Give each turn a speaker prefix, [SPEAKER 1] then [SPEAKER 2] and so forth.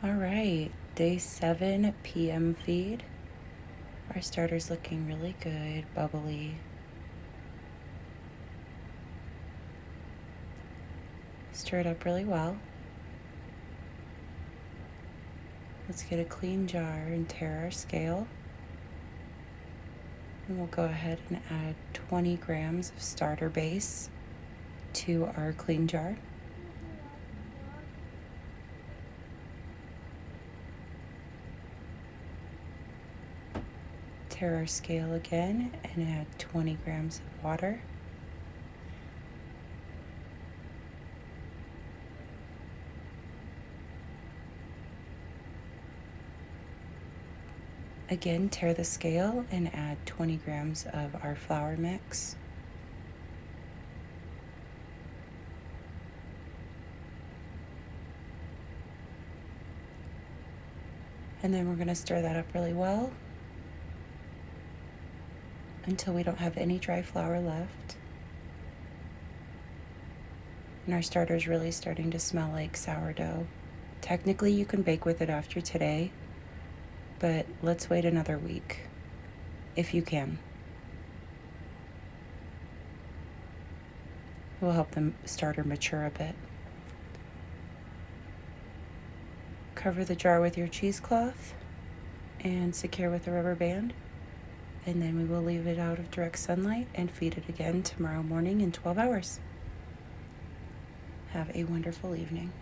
[SPEAKER 1] All right, day 7 p.m. feed. Our starter's looking really good, bubbly. Stir it up really well. Let's get a clean jar and tare our scale. And we'll go ahead and add 20 grams of starter base to our clean jar. Tare our scale again and add 20 grams of water. Again, tare the scale and add 20 grams of our flour mix. And then we're going to stir that up really well until we don't have any dry flour left. And our starter is really starting to smell like sourdough. Technically, you can bake with it after today, but let's wait another week, if you can. It will help the starter mature a bit. Cover the jar with your cheesecloth and secure with a rubber band. And then we will leave it out of direct sunlight and feed it again tomorrow morning in 12 hours. Have a wonderful evening.